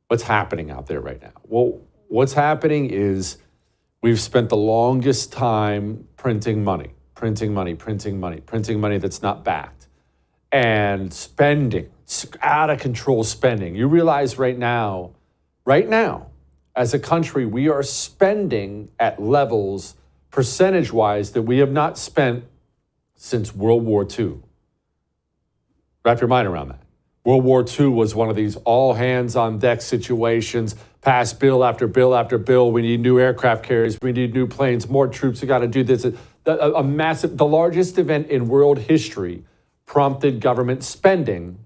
what's happening out there right now? Well, what's happening is we've spent the longest time printing money that's not backed, and spending, out of control spending. You realize right now, as a country, we are spending at levels percentage-wise that we have not spent since World War II. Wrap your mind around that. World War II was one of these all-hands-on-deck situations, passed bill after bill after bill. We need new aircraft carriers. We need new planes, more troops. We got to do this. A massive, the largest event in world history prompted government spending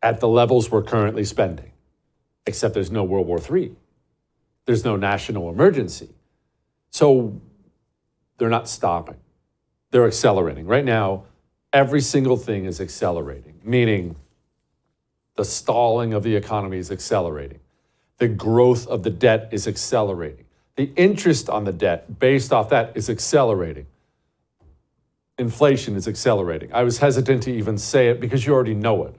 at the levels we're currently spending. Except there's no World War III. There's no national emergency. So they're not stopping. They're accelerating. Right now, every single thing is accelerating, meaning the stalling of the economy is accelerating. The growth of the debt is accelerating. The interest on the debt based off that is accelerating. Inflation is accelerating. I was hesitant to even say it because you already know it.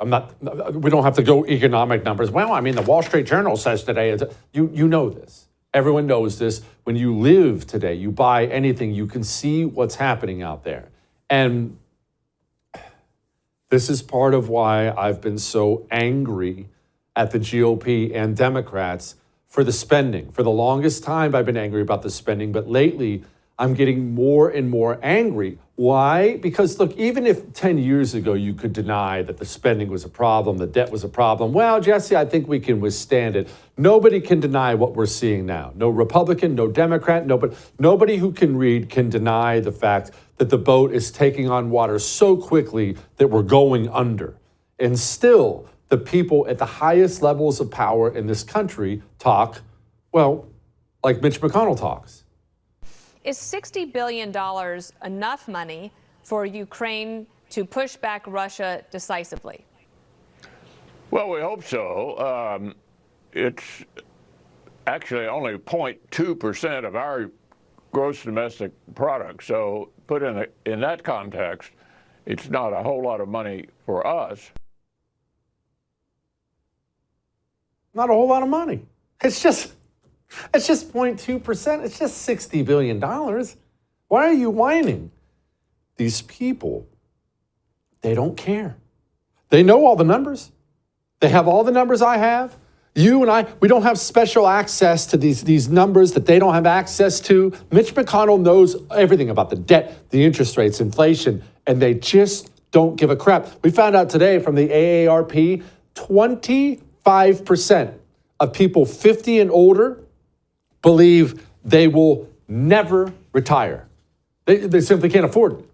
We don't have to go economic numbers. Well, I mean, the Wall Street Journal says today, you know this. Everyone knows this. When you live today, you buy anything, you can see what's happening out there. And this is part of why I've been so angry at the GOP and Democrats for the spending. For the longest time, I've been angry about the spending, but lately, I'm getting more and more angry. Why? Because look, even if 10 years ago you could deny that the spending was a problem, the debt was a problem, well, Jesse, I think we can withstand it. Nobody can deny what we're seeing now. No Republican, no Democrat, nobody who can read can deny the fact that the boat is taking on water so quickly that we're going under. And still, the people at the highest levels of power in this country talk, well, like Mitch McConnell talks. Is $60 billion enough money for Ukraine to push back Russia decisively? Well, we hope so. It's actually only 0.2% of our gross domestic product. So put in that context, it's not a whole lot of money for us. Not a whole lot of money. It's just 0.2%. It's just $60 billion. Why are you whining? These people, they don't care. They know all the numbers. They have all the numbers I have. You and I, we don't have special access to these numbers that they don't have access to. Mitch McConnell knows everything about the debt, the interest rates, inflation, and they just don't give a crap. We found out today from the AARP, 25% of people 50 and older believe they will never retire. They simply can't afford it.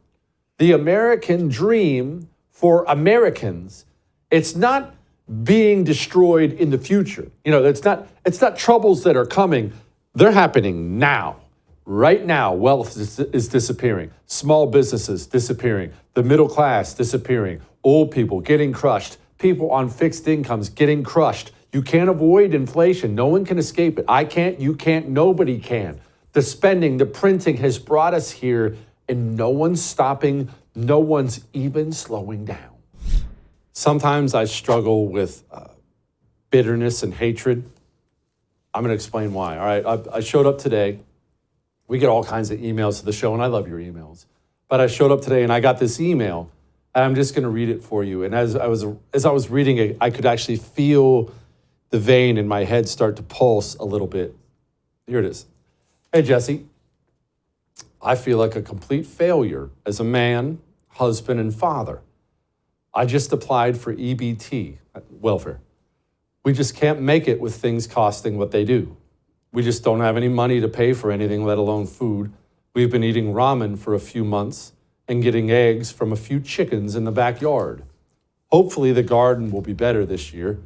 The American dream for Americans, it's not being destroyed in the future. You know, it's not troubles that are coming. They're happening now. Right now, wealth is disappearing. Small businesses disappearing. The middle class disappearing. Old people getting crushed. People on fixed incomes getting crushed. You can't avoid inflation. No one can escape it. I can't, you can't, nobody can. The spending, the printing has brought us here, and no one's stopping. No one's even slowing down. Sometimes I struggle with bitterness and hatred. I'm going to explain why. All right, I showed up today. We get all kinds of emails to the show, and I love your emails. But I showed up today, and I got this email, and I'm just going to read it for you. And as I was reading it, I could actually feel the vein in my head start to pulse a little bit. Here it is. Hey, Jesse. I feel like a complete failure as a man, husband, and father. I just applied for EBT, welfare. We just can't make it with things costing what they do. We just don't have any money to pay for anything, let alone food. We've been eating ramen for a few months and getting eggs from a few chickens in the backyard. Hopefully the garden will be better this year.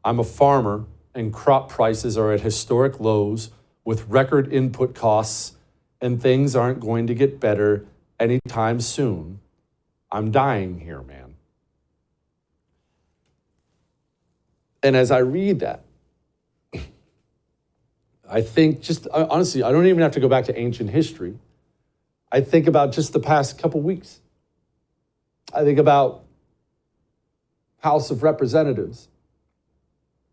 I'm a farmer and crop prices are at historic lows with record input costs, and things aren't going to get better anytime soon. I'm dying here, man. And as I read that, I think honestly, I don't even have to go back to ancient history. I think about just the past couple weeks. I think about House of Representatives.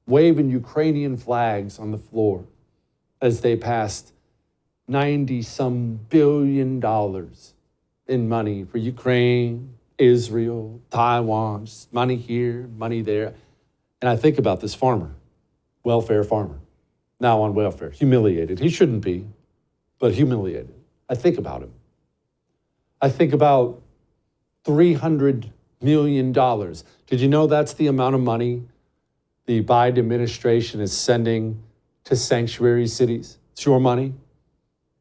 waving Ukrainian flags on the floor as they passed $90-some billion in money for Ukraine, Israel, Taiwan, just money here, money there. And I think about this farmer, welfare farmer, now on welfare, humiliated. He shouldn't be, but humiliated. I think about him. I think about $300 million. Did you know that's the amount of money the Biden administration is sending to sanctuary cities? It's your money.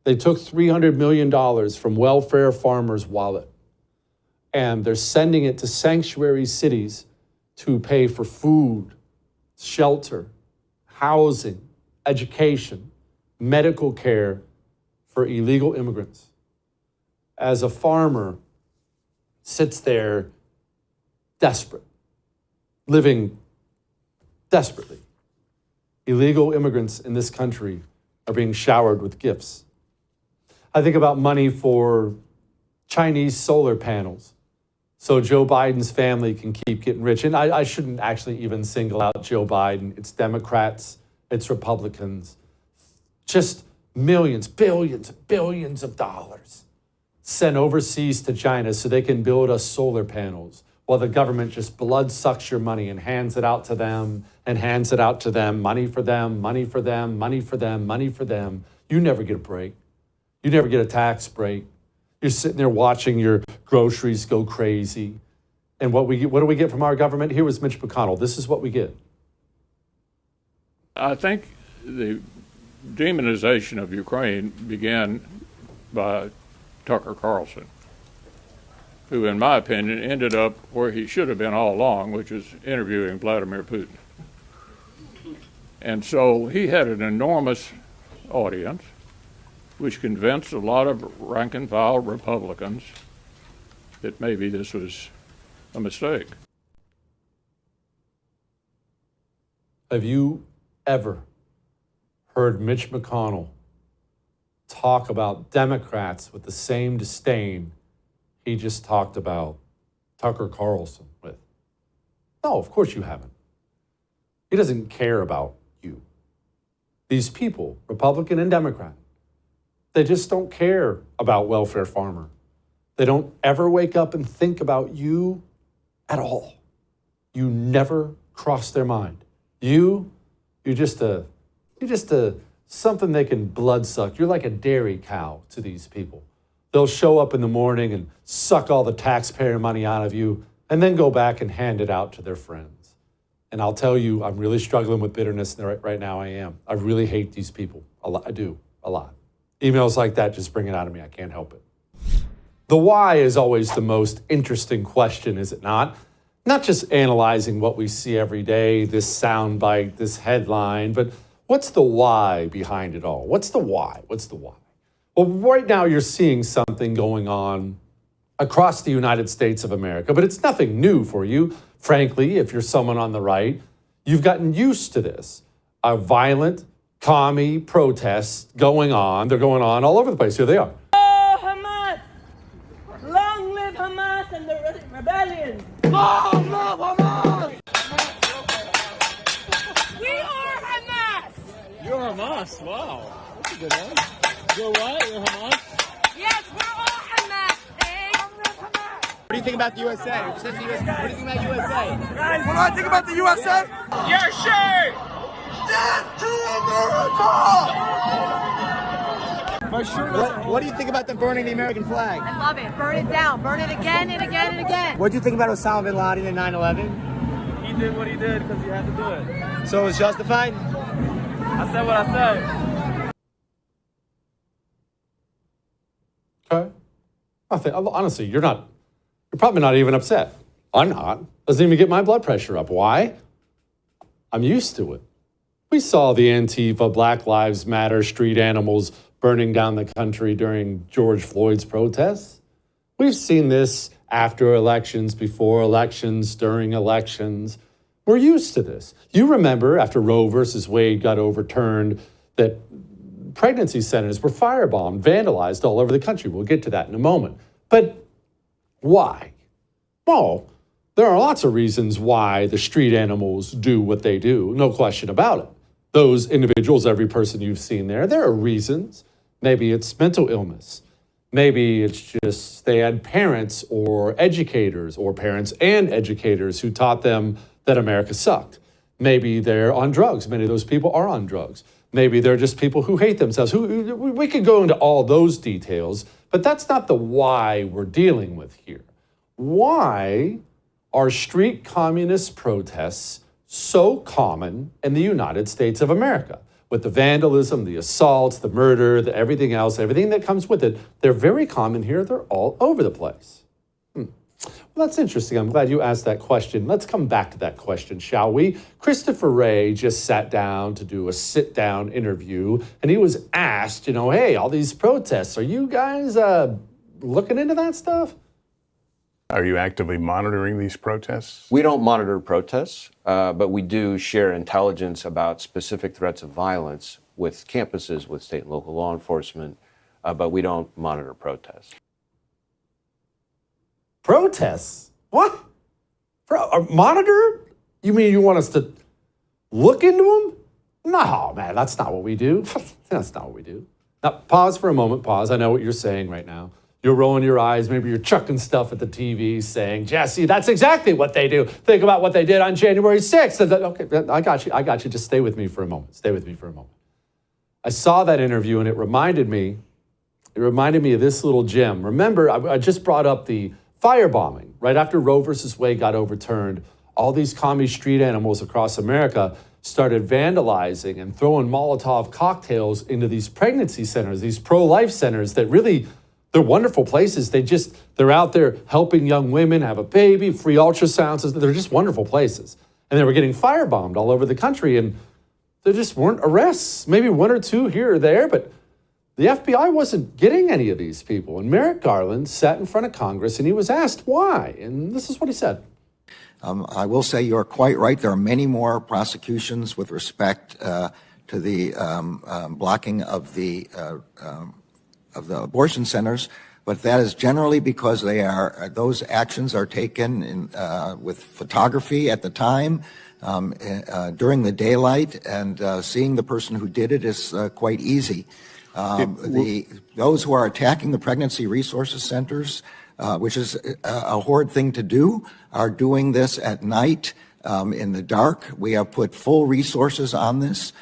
They took $300 million from welfare farmers' wallet, and they're sending it to sanctuary cities to pay for food, shelter, housing, education, medical care for illegal immigrants. As a farmer sits there desperate, living desperately, illegal immigrants in this country are being showered with gifts. I think about money for Chinese solar panels so Joe Biden's family can keep getting rich. And I shouldn't actually even single out Joe Biden. It's Democrats, it's Republicans. Just millions, billions of dollars sent overseas to China so they can build us solar panels while the government just blood sucks your money and hands it out to them and hands it out to them. Money for them, money for them, money for them, money for them. You never get a break. You never get a tax break. You're sitting there watching your groceries go crazy. And what do we get from our government? Here was Mitch McConnell. This is what we get. I think the demonization of Ukraine began by Tucker Carlson, who, in my opinion, ended up where he should have been all along, which is interviewing Vladimir Putin. And so he had an enormous audience, which convinced a lot of rank-and-file Republicans that maybe this was a mistake. Have you ever heard Mitch McConnell talk about Democrats with the same disdain he just talked about Tucker Carlson with? No, of course you haven't. He doesn't care about you. These people, Republican and Democrat, they just don't care about welfare farmer. They don't ever wake up and think about you at all. You never cross their mind. You're just a something they can blood suck. You're like a dairy cow to these people. They'll show up in the morning and suck all the taxpayer money out of you and then go back and hand it out to their friends. And I'll tell you, I'm really struggling with bitterness right now. I am. I really hate these people. I do, a lot. Emails like that just bring it out of me. I can't help it. The why is always the most interesting question, is it not? Not just analyzing what we see every day, this soundbite, this headline, but what's the why behind it all? What's the why? What's the why? Well, right now you're seeing something going on across the United States of America, but it's nothing new for you. Frankly, if you're someone on the right, you've gotten used to this. A violent, commie protests going on. They're going on all over the place. Here they are. Oh, Hamas! Long live Hamas and the rebellion! Long live Hamas! We are Hamas! You're Hamas. Wow. That's a good one. You're what? You're Hamas? Yes, we're all Hamas, eh? What do you think about the USA? What do you think about USA? What do I think about the USA? Your shirt! Death to America! My shirt. What do you think about them burning the American flag? I love it. Burn it down. Burn it again and again and again. What do you think about Osama bin Laden and 9/11? He did what he did because he had to do it. So it was justified? I said what I said. Okay. Honestly, you're probably not even upset. I'm not. Doesn't even get my blood pressure up. Why? I'm used to it. We saw the Antifa, Black Lives Matter, street animals burning down the country during George Floyd's protests. We've seen this after elections, before elections, during elections. We're used to this. You remember after Roe versus Wade got overturned that pregnancy centers were firebombed, vandalized all over the country. We'll get to that in a moment. But why? Well, There are lots of reasons why the street animals do what they do, no question about it. Those individuals, every person you've seen there are reasons. Maybe it's mental illness. Maybe it's just they had parents or educators or parents and educators who taught them that America sucked. Maybe they're on drugs. Many of those people are on drugs. Maybe they're just people who hate themselves. We could go into all those details, but that's not the why we're dealing with here. Why are street communist protests so common in the United States of America? With the vandalism, the assaults, the murder, the everything else, everything that comes with it, they're very common here. They're all over the place. Well, that's interesting. I'm glad you asked that question. Let's come back to that question, shall we? Christopher Wray just sat down to do a sit-down interview, and he was asked, hey, all these protests, are you guys looking into that stuff? Are you actively monitoring these protests? We don't monitor protests, but we do share intelligence about specific threats of violence with campuses, with state and local law enforcement, but we don't monitor protests. Protests? What? Monitor? You mean you want us to look into them? No, man, that's not what we do. That's not what we do. Now, pause for a moment. Pause. I know what you're saying right now. You're rolling your eyes. Maybe you're chucking stuff at the TV saying, Jesse, that's exactly what they do. Think about what they did on January 6th. Okay, I got you. Just stay with me for a moment. Stay with me for a moment. I saw that interview and it reminded me of this little gem. Remember, I just brought up the firebombing. Right after Roe versus Wade got overturned, all these commie street animals across America started vandalizing and throwing Molotov cocktails into these pregnancy centers, these pro-life centers that really, they're wonderful places. They're out there helping young women have a baby, free ultrasounds. They're just wonderful places. And they were getting firebombed all over the country, and there just weren't arrests. Maybe one or two here or there, but the FBI wasn't getting any of these people. And Merrick Garland sat in front of Congress, and he was asked why. And this is what he said. I will say you're quite right. There are many more prosecutions with respect to the blocking of the abortion centers, but that is generally because those actions are taken with photography at the time, during the daylight, and seeing the person who did it is quite easy. Those who are attacking the pregnancy resources centers, which is a horrid thing to do, are doing this at night, in the dark. We have put full resources on this.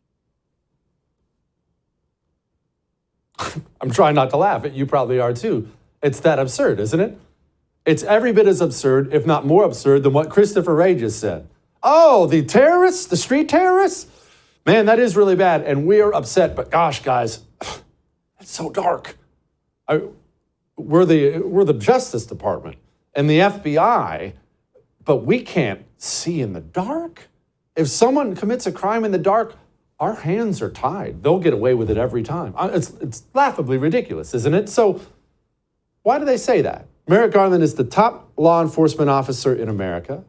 I'm trying not to laugh. You probably are too. It's that absurd, isn't it? It's every bit as absurd, if not more absurd, than what Christopher Wray just said. Oh, the terrorists, the street terrorists? Man, that is really bad, and we are upset, but gosh, guys, it's so dark. We're the Justice Department and the FBI, but we can't see in the dark. If someone commits a crime in the dark, our hands are tied. They'll get away with it every time. It's laughably ridiculous, isn't it? So why do they say that? Merrick Garland is the top law enforcement officer in America.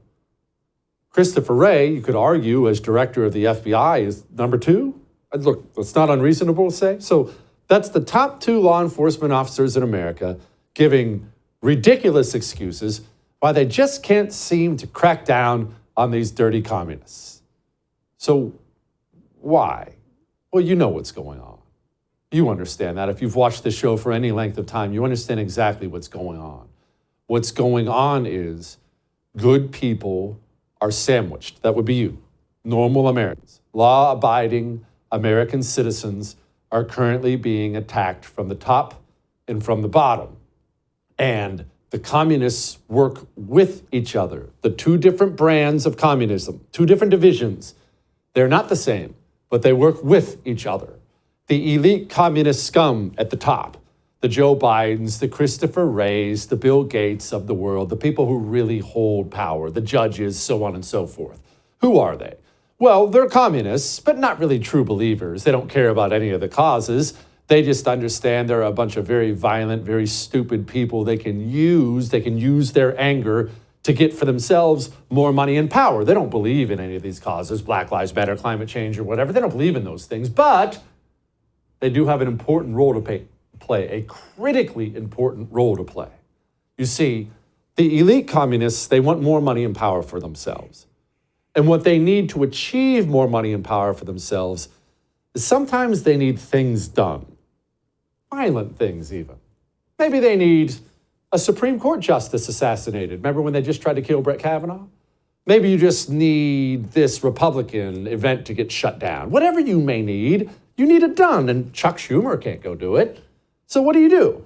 Christopher Wray, you could argue, as director of the FBI, is number 2. Look, it's not unreasonable to say. So that's the top 2 law enforcement officers in America giving ridiculous excuses why they just can't seem to crack down on these dirty communists. So why? Well, you know what's going on. You understand that. If you've watched this show for any length of time, you understand exactly what's going on. What's going on is good people are sandwiched. That would be you. Normal Americans, law-abiding American citizens are currently being attacked from the top and from the bottom. And the communists work with each other. The 2 different brands of communism, 2 different divisions, they're not the same, but they work with each other. The elite communist scum at the top, the Joe Bidens, the Christopher Wrays, the Bill Gates of the world, the people who really hold power, the judges, so on and so forth. Who are they? Well, they're communists, but not really true believers. They don't care about any of the causes. They just understand they're a bunch of very violent, very stupid people they can use their anger to get for themselves more money and power. They don't believe in any of these causes, Black Lives Matter, climate change, or whatever. They don't believe in those things, but they do have an important role to play, a critically important role to play. You see, The elite communists, they want more money and power for themselves. And what they need to achieve more money and power for themselves is sometimes they need things done. Violent things, even. Maybe they need a Supreme Court justice assassinated. Remember when they just tried to kill Brett Kavanaugh? Maybe you just need this Republican event to get shut down. Whatever you may need, you need it done. And Chuck Schumer can't go do it. So what do?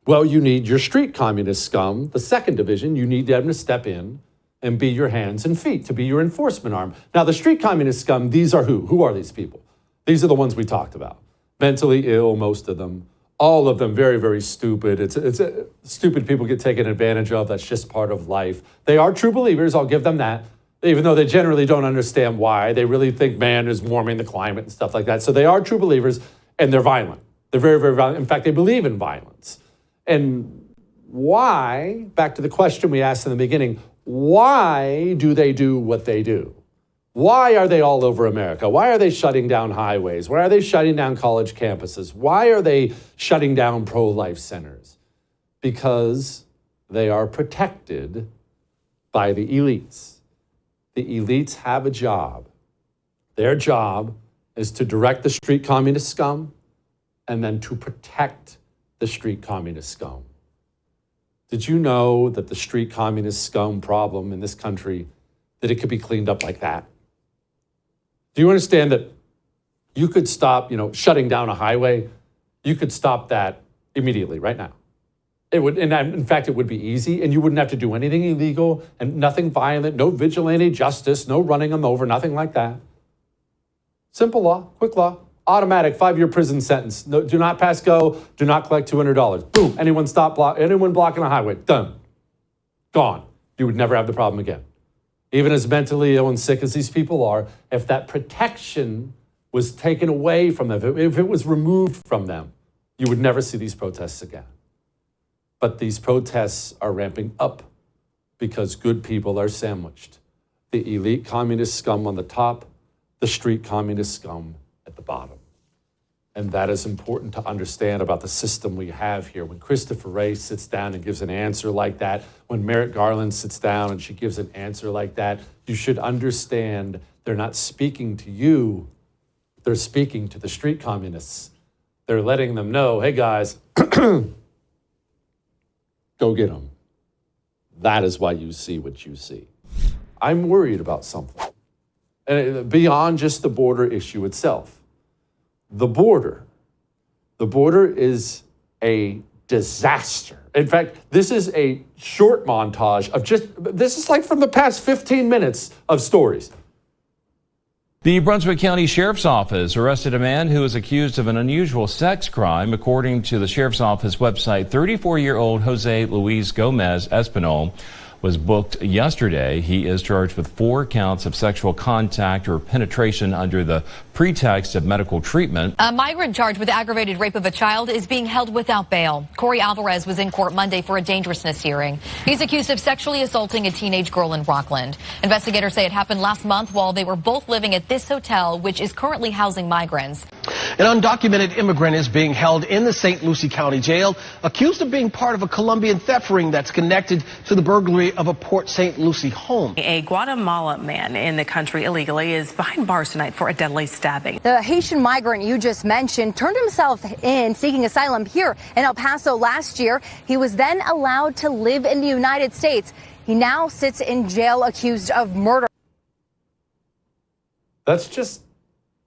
Well, you need your street communist scum, the second division. You need them to step in and be your hands and feet, to be your enforcement arm. Now, the street communist scum, these are who? Who are these people? These are the ones we talked about. Mentally ill, most of them. All of them very, very stupid. Stupid people get taken advantage of. That's just part of life. They are true believers, I'll give them that, even though they generally don't understand why. They really think man is warming the climate and stuff like that. So they are true believers, and they're violent. They're very, very violent. In fact, they believe in violence. And why, back to the question we asked in the beginning, why do they do what they do? Why are they all over America? Why are they shutting down highways? Why are they shutting down college campuses? Why are they shutting down pro-life centers? Because they are protected by the elites. The elites have a job. Their job is to direct the street communist scum and then to protect the street communist scum. Did you know that the street communist scum problem in this country, that it could be cleaned up like that? Do you understand that you could stop, shutting down a highway? You could stop that immediately, right now. It would, and in fact, it would be easy, and you wouldn't have to do anything illegal and nothing violent, no vigilante justice, no running them over, nothing like that. Simple law, quick law, automatic 5-year prison sentence. No, do not pass go, do not collect $200. Boom, anyone blocking a highway, done, gone. You would never have the problem again. Even as mentally ill and sick as these people are, if that protection was taken away from them, if it was removed from them, you would never see these protests again. But these protests are ramping up because good people are sandwiched. The elite communist scum on the top, the street communist scum at the bottom. And that is important to understand about the system we have here. When Christopher Wray sits down and gives an answer like that, when Merrick Garland sits down and she gives an answer like that, you should understand they're not speaking to you, they're speaking to the street communists. They're letting them know, hey guys, go get them. That is why you see what you see. I'm worried about something. And beyond just the border issue itself. The border is a disaster. In fact, this is a short montage of this is like from the past 15 minutes of stories. The Brunswick County Sheriff's Office arrested a man who is accused of an unusual sex crime. According to the Sheriff's Office website, 34-year-old Jose Luis Gomez Espinal was booked yesterday. He is charged with 4 counts of sexual contact or penetration under the pretext of medical treatment. A migrant charged with aggravated rape of a child is being held without bail. Corey Alvarez was in court Monday for a dangerousness hearing. He's accused of sexually assaulting a teenage girl in Rockland. Investigators say it happened last month while they were both living at this hotel, which is currently housing migrants. An undocumented immigrant is being held in the St. Lucie County Jail, accused of being part of a Colombian theft ring that's connected to the burglary of a Port St. Lucie home. A Guatemala man in the country illegally is behind bars tonight for a deadly stabbing. The Haitian migrant you just mentioned turned himself in seeking asylum here in El Paso last year. He was then allowed to live in the United States. He now sits in jail accused of murder. That's just,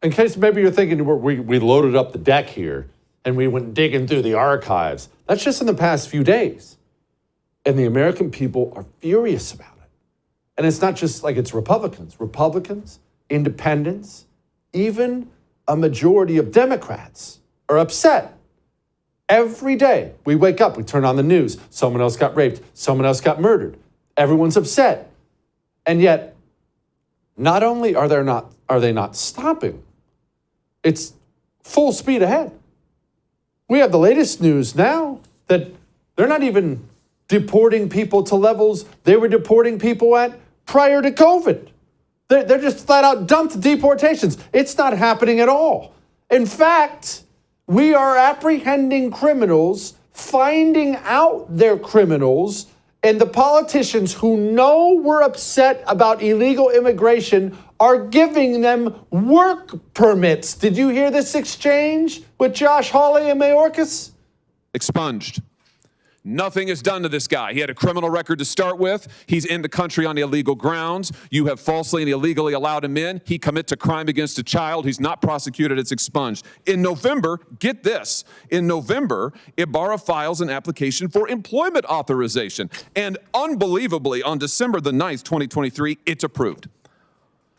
in case maybe you're thinking we loaded up the deck here and we went digging through the archives. That's just in the past few days. And the American people are furious about it. And it's not just like it's Republicans. Republicans, independents, even a majority of Democrats are upset. Every day we wake up, we turn on the news. Someone else got raped. Someone else got murdered. Everyone's upset. And yet, not only are they not stopping, it's full speed ahead. We have the latest news now that they're not even deporting people to levels they were deporting people at prior to COVID. They're just flat out dumped deportations. It's not happening at all. In fact, we are apprehending criminals, finding out they're criminals, And the politicians who know we're upset about illegal immigration are giving them work permits. Did you hear this exchange with Josh Hawley and Mayorkas? Expunged. Nothing is done to this guy. He had a criminal record to start with. He's in the country on illegal grounds. You have falsely and illegally allowed him in. He commits a crime against a child. He's not prosecuted. It's expunged. In November, get this, in November, Ibarra files an application for employment authorization. And unbelievably, on December the 9th, 2023, it's approved.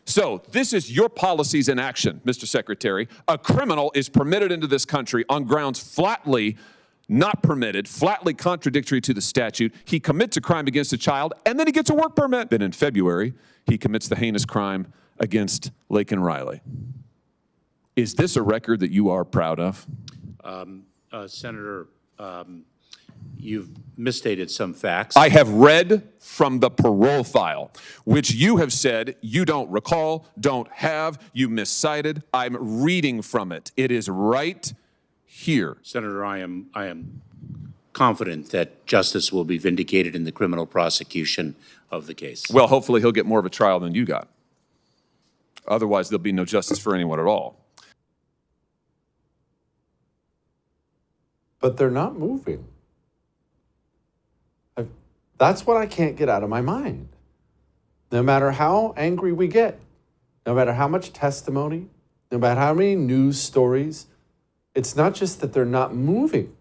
So this is your policies in action, Mr. Secretary. A criminal is permitted into this country on grounds flatly not permitted, flatly contradictory to the statute. He commits a crime against a child, and then he gets a work permit. Then in February, he commits the heinous crime against Laken Riley. Is this a record that you are proud of? Senator, you've misstated some facts. I have read from the parole file, which you have said you don't recall, don't have, you miscited. I'm reading from it. It is right here. Senator, I am confident that justice will be vindicated in the criminal prosecution of the case. Well, hopefully he'll get more of a trial than you got. Otherwise, there'll be no justice for anyone at all. But they're not moving. That's what I can't get out of my mind. No matter how angry we get, no matter how much testimony, no matter how many news stories, it's not just that they're not moving.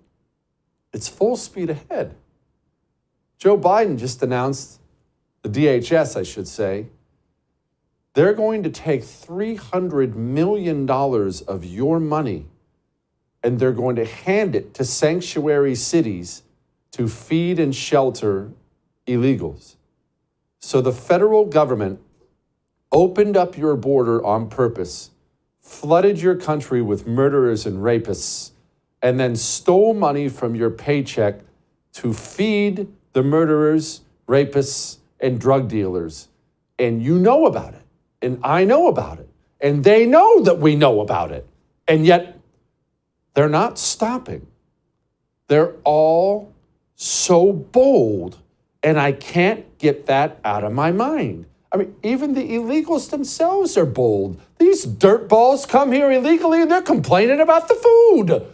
It's full speed ahead. Joe Biden just announced, the DHS, I should say, they're going to take $300 million of your money and they're going to hand it to sanctuary cities to feed and shelter illegals. So the federal government opened up your border on purpose, flooded your country with murderers and rapists, and then stole money from your paycheck to feed the murderers, rapists, and drug dealers. And you know about it, and I know about it, and they know that we know about it. And yet, they're not stopping. They're all so bold, and I can't get that out of my mind. I mean, even the illegals themselves are bold. These dirtballs come here illegally and they're complaining about the food.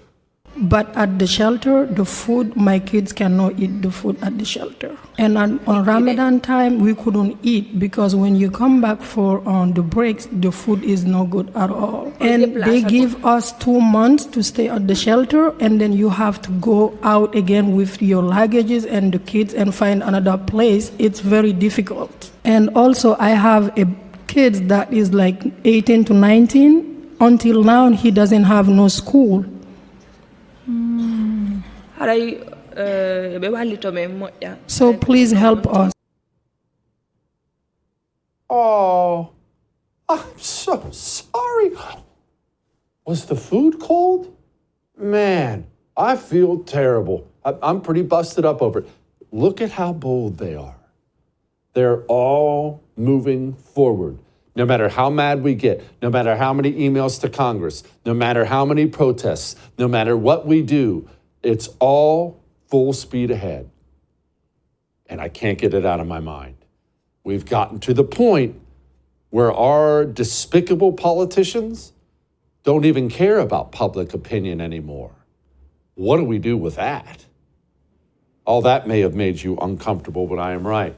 But at the shelter, the food, my kids cannot eat the food at the shelter. And on Ramadan time, we couldn't eat because when you come back for the breaks, the food is no good at all. And they give us 2 months to stay at the shelter, and then you have to go out again with your luggages and the kids and find another place. It's very difficult. And also, I have a kid that is like 18 to 19. Until now, he doesn't have no school. So please help us. Oh, I'm so sorry. Was the food cold? Man, I feel terrible. I'm pretty busted up over it. Look at how bold they are. They're all moving forward. No matter how mad we get, no matter how many emails to Congress, no matter how many protests, no matter what we do, it's all full speed ahead. And I can't get it out of my mind. We've gotten to the point where our despicable politicians don't even care about public opinion anymore. What do we do with that? All that may have made you uncomfortable, but I am right.